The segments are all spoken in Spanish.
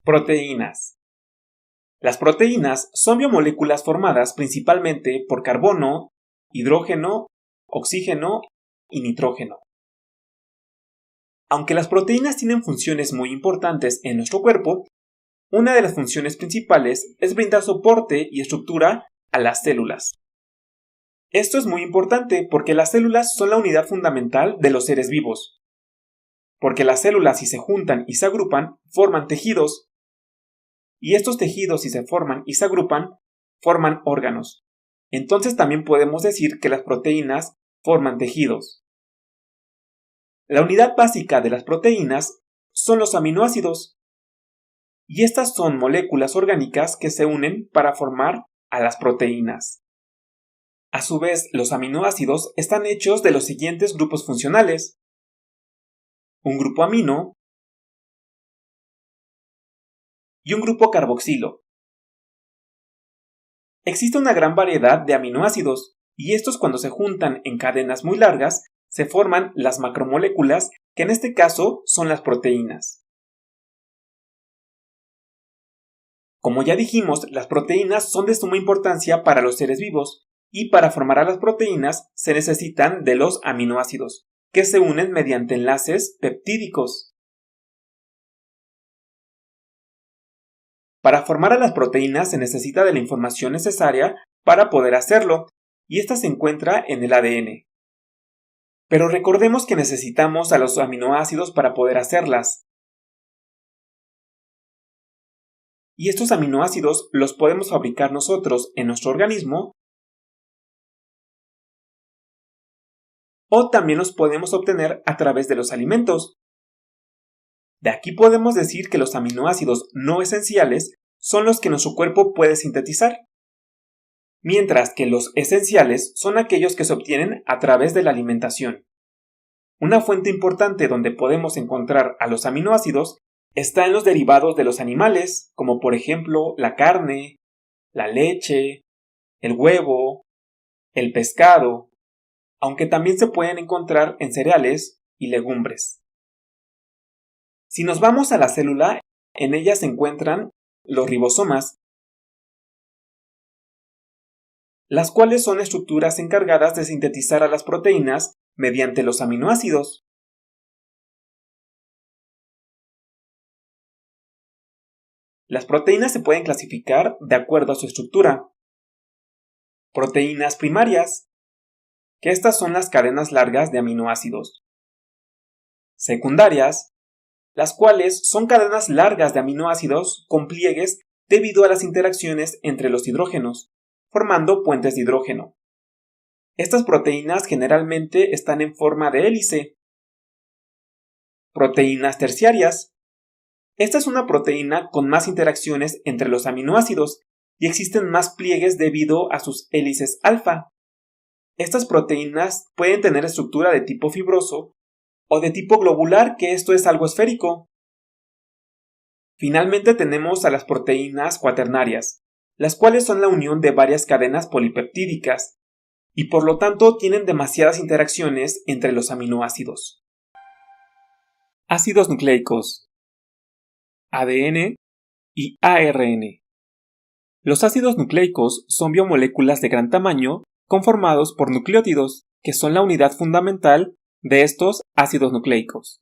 Proteínas. Las proteínas son biomoléculas formadas principalmente por carbono, hidrógeno, oxígeno y nitrógeno. Aunque las proteínas tienen funciones muy importantes en nuestro cuerpo, una de las funciones principales es brindar soporte y estructura a las células. Esto es muy importante porque las células son la unidad fundamental de los seres vivos. Porque las células, si se juntan y se agrupan, forman tejidos. Y estos tejidos, si se forman y se agrupan, forman órganos. Entonces también podemos decir que las proteínas forman tejidos. La unidad básica de las proteínas son los aminoácidos. Y estas son moléculas orgánicas que se unen para formar a las proteínas. A su vez, los aminoácidos están hechos de los siguientes grupos funcionales: un grupo amino y un grupo carboxilo. Existe una gran variedad de aminoácidos, y estos, cuando se juntan en cadenas muy largas, se forman las macromoléculas, que en este caso son las proteínas. Como ya dijimos, las proteínas son de suma importancia para los seres vivos, y para formar a las proteínas se necesitan de los aminoácidos, que se unen mediante enlaces peptídicos. Para formar a las proteínas se necesita de la información necesaria para poder hacerlo, y esta se encuentra en el ADN. Pero recordemos que necesitamos a los aminoácidos para poder hacerlas. Y estos aminoácidos los podemos fabricar nosotros en nuestro organismo, o también los podemos obtener a través de los alimentos. De aquí podemos decir que los aminoácidos no esenciales son los que nuestro cuerpo puede sintetizar, mientras que los esenciales son aquellos que se obtienen a través de la alimentación. Una fuente importante donde podemos encontrar a los aminoácidos está en los derivados de los animales, como por ejemplo la carne, la leche, el huevo, el pescado, aunque también se pueden encontrar en cereales y legumbres. Si nos vamos a la célula, en ella se encuentran los ribosomas, las cuales son estructuras encargadas de sintetizar a las proteínas mediante los aminoácidos. Las proteínas se pueden clasificar de acuerdo a su estructura. Proteínas primarias, que estas son las cadenas largas de aminoácidos. Secundarias, las cuales son cadenas largas de aminoácidos con pliegues debido a las interacciones entre los hidrógenos, formando puentes de hidrógeno. Estas proteínas generalmente están en forma de hélice. Proteínas terciarias. Esta es una proteína con más interacciones entre los aminoácidos y existen más pliegues debido a sus hélices alfa. Estas proteínas pueden tener estructura de tipo fibroso o de tipo globular, que esto es algo esférico. Finalmente tenemos a las proteínas cuaternarias, las cuales son la unión de varias cadenas polipeptídicas y por lo tanto tienen demasiadas interacciones entre los aminoácidos. Ácidos nucleicos, ADN y ARN. Los ácidos nucleicos son biomoléculas de gran tamaño conformados por nucleótidos, que son la unidad fundamental de estos ácidos nucleicos.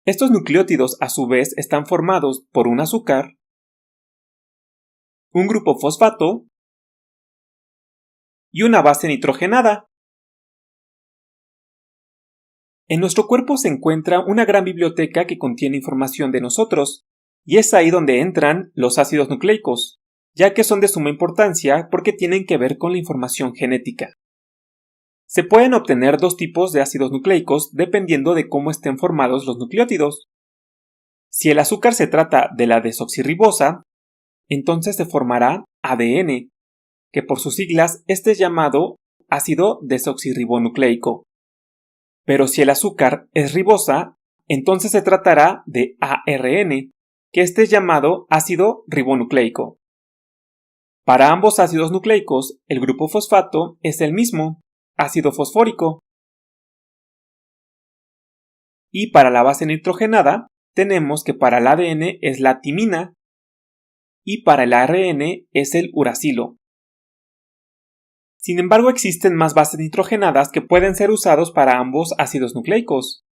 Estos nucleótidos a su vez están formados por un azúcar, un grupo fosfato y una base nitrogenada. En nuestro cuerpo se encuentra una gran biblioteca que contiene información de nosotros, y es ahí donde entran los ácidos nucleicos, ya que son de suma importancia porque tienen que ver con la información genética. Se pueden obtener dos tipos de ácidos nucleicos dependiendo de cómo estén formados los nucleótidos. Si el azúcar se trata de la desoxirribosa, entonces se formará ADN, que por sus siglas este es llamado ácido desoxirribonucleico. Pero si el azúcar es ribosa, entonces se tratará de ARN, que este es llamado ácido ribonucleico. Para ambos ácidos nucleicos, el grupo fosfato es el mismo, ácido fosfórico. Y para la base nitrogenada, tenemos que para el ADN es la timina y para el ARN es el uracilo. Sin embargo, existen más bases nitrogenadas que pueden ser usados para ambos ácidos nucleicos.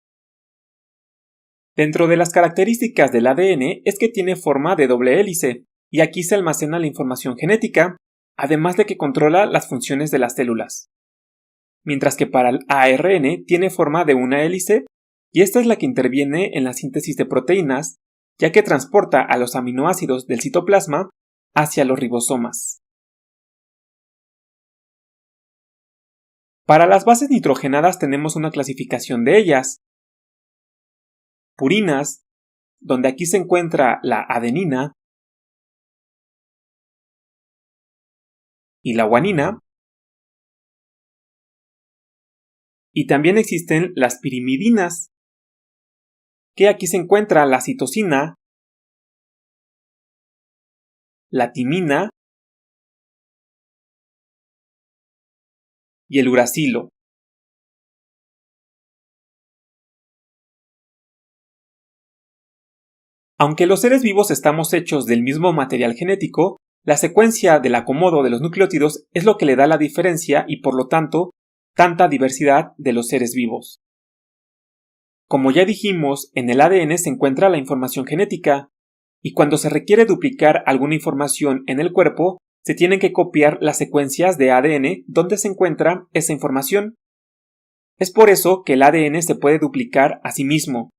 Dentro de las características del ADN es que tiene forma de doble hélice, y aquí se almacena la información genética, además de que controla las funciones de las células. Mientras que para el ARN tiene forma de una hélice, y esta es la que interviene en la síntesis de proteínas, ya que transporta a los aminoácidos del citoplasma hacia los ribosomas. Para las bases nitrogenadas tenemos una clasificación de ellas. Purinas, donde aquí se encuentra la adenina y la guanina. Y también existen las pirimidinas, que aquí se encuentra la citosina, la timina y el uracilo. Aunque los seres vivos estamos hechos del mismo material genético, la secuencia del acomodo de los nucleótidos es lo que le da la diferencia y por lo tanto tanta diversidad de los seres vivos. Como ya dijimos, en el ADN se encuentra la información genética, y cuando se requiere duplicar alguna información en el cuerpo, se tienen que copiar las secuencias de ADN donde se encuentra esa información. Es por eso que el ADN se puede duplicar a sí mismo,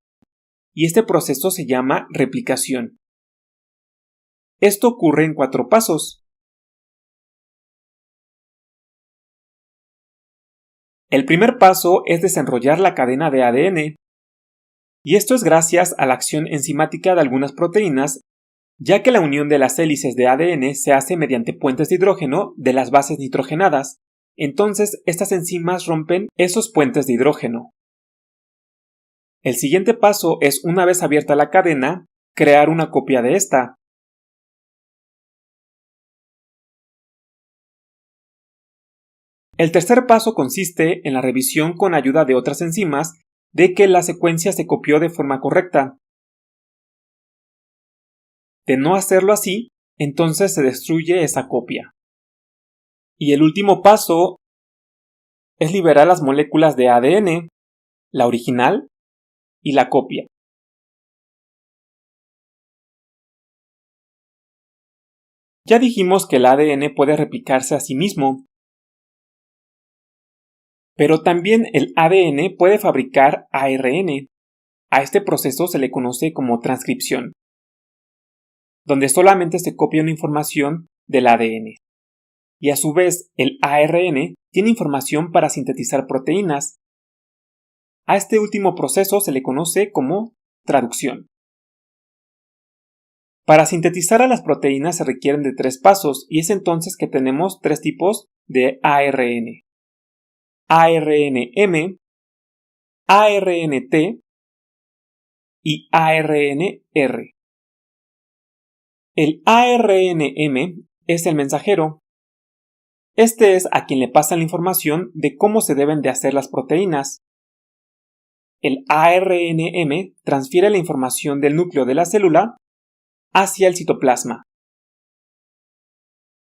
y este proceso se llama replicación. Esto ocurre en 4 pasos. El primer paso es desenrollar la cadena de ADN, y esto es gracias a la acción enzimática de algunas proteínas, ya que la unión de las hélices de ADN se hace mediante puentes de hidrógeno de las bases nitrogenadas. Entonces, estas enzimas rompen esos puentes de hidrógeno. El siguiente paso es, una vez abierta la cadena, crear una copia de esta. El tercer paso consiste en la revisión con ayuda de otras enzimas de que la secuencia se copió de forma correcta. De no hacerlo así, entonces se destruye esa copia. Y el último paso es liberar las moléculas de ADN, la original y la copia. Ya dijimos que el ADN puede replicarse a sí mismo, pero también el ADN puede fabricar ARN. A este proceso se le conoce como transcripción, donde solamente se copia una información del ADN. Y a su vez, el ARN tiene información para sintetizar proteínas. A este último proceso se le conoce como traducción. Para sintetizar a las proteínas se requieren de 3 pasos, y es entonces que tenemos 3 tipos de ARN. ARNM, ARNT y ARNR. El ARNM es el mensajero. Este es a quien le pasan la información de cómo se deben de hacer las proteínas. El ARNM transfiere la información del núcleo de la célula hacia el citoplasma.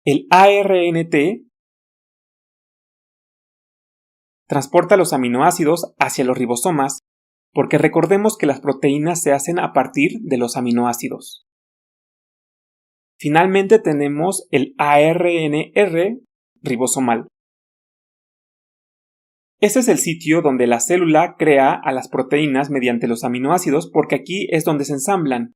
El ARNT transporta los aminoácidos hacia los ribosomas, porque recordemos que las proteínas se hacen a partir de los aminoácidos. Finalmente tenemos el ARNR ribosomal. Ese es el sitio donde la célula crea a las proteínas mediante los aminoácidos, porque aquí es donde se ensamblan.